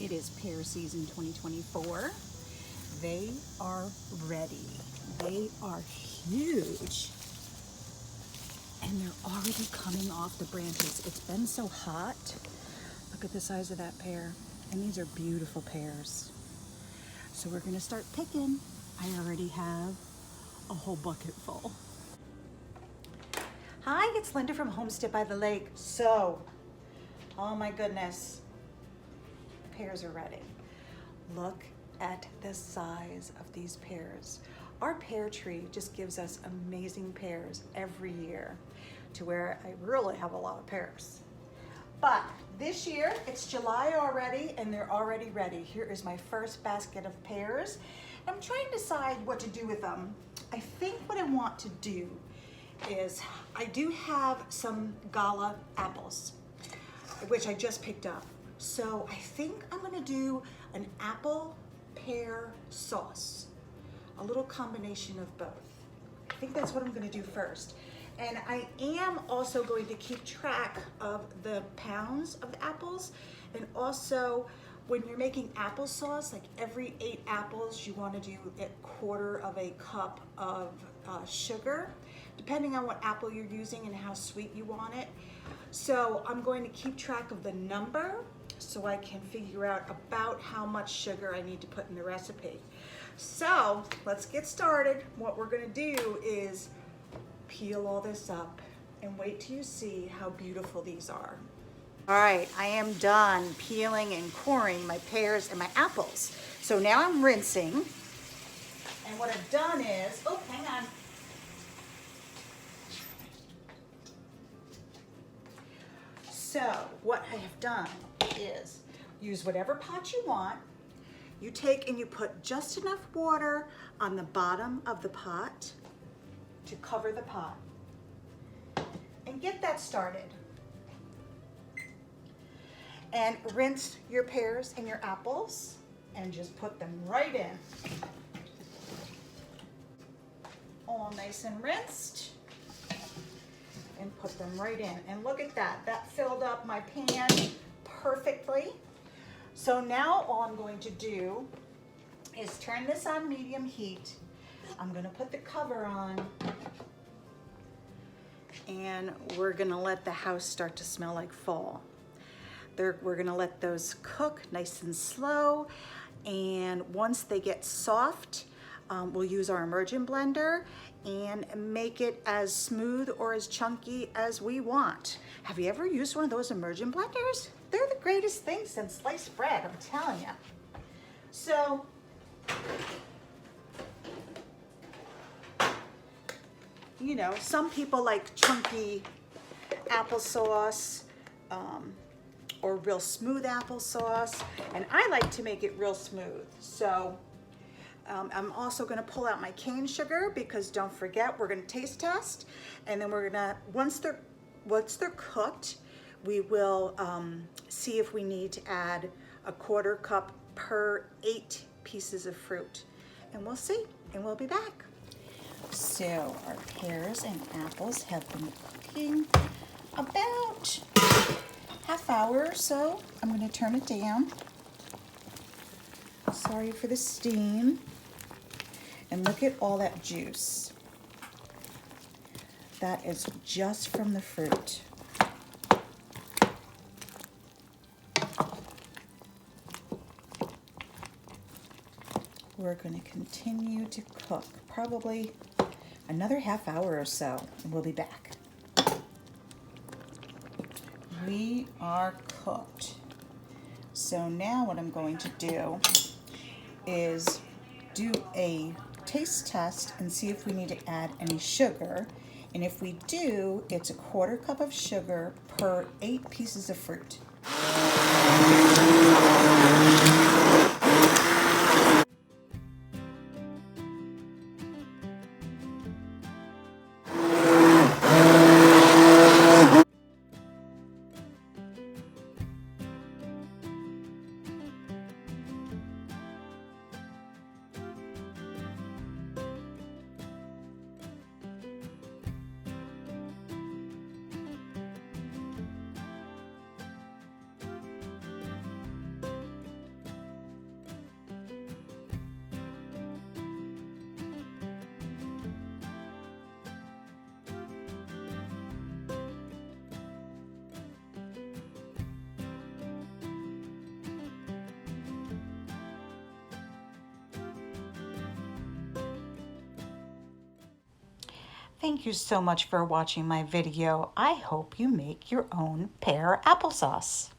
It is pear season 2024. They are ready. They are huge. And they're already coming off the branches. It's been so hot. Look at the size of that pear. And these are beautiful pears. So we're gonna start picking. I already have a whole bucket full. Hi, it's Linda from Homestead by the Lake. So, oh my goodness, pears are ready. Look at the size of these pears. Our pear tree just gives us amazing pears every year, to where I really have a lot of pears. But this year, it's July already, and they're already ready. Here is my first basket of pears. I'm trying to decide what to do with them. I think what I want to do is, I do have some Gala apples, which I just picked up. So I think I'm gonna do an apple pear sauce, a little combination of both. I think that's what I'm gonna do first. And I am also going to keep track of the pounds of the apples, and also when you're making applesauce, like every 8 apples, you wanna do a quarter of a cup of sugar, depending on what apple you're using and how sweet you want it. So I'm going to keep track of the number so I can figure out about how much sugar I need to put in the recipe. So let's get started. What we're gonna do is peel all this up and wait till you see how beautiful these are. All right, I am done peeling and coring my pears and my apples. So now I'm rinsing. And what I've done is, oh, hang on. So what I have done is use whatever pot you want. You take and you put just enough water on the bottom of the pot to cover the pot. And get that started. And rinse your pears and your apples and just put them right in. All nice and rinsed. And put them right in. And look at that, that filled up my pan perfectly. So now all I'm going to do is turn this on medium heat. I'm gonna put the cover on, and we're gonna let the house start to smell like fall. We're gonna let those cook nice and slow, and once they get soft, we'll use our immersion blender and make it as smooth or as chunky as we want. Have you ever used one of those immersion blenders? They're the greatest thing since sliced bread, I'm telling you. So, you know, some people like chunky applesauce, or real smooth applesauce, and I like to make it real smooth. So I'm also gonna pull out my cane sugar, because don't forget, we're gonna taste test, and then we're gonna, once they're cooked, we will see if we need to add a quarter cup per 8 pieces of fruit. And we'll see, and we'll be back. So our pears and apples have been cooking about half hour or so. I'm gonna turn it down. Sorry for the steam. And look at all that juice. That is just from the fruit. We're going to continue to cook, probably another half hour or so, and we'll be back. We are cooked. So now what I'm going to do is do a taste test and see if we need to add any sugar. And if we do, it's a quarter cup of sugar per 8 pieces of fruit. Thank you so much for watching my video. I hope you make your own pear applesauce.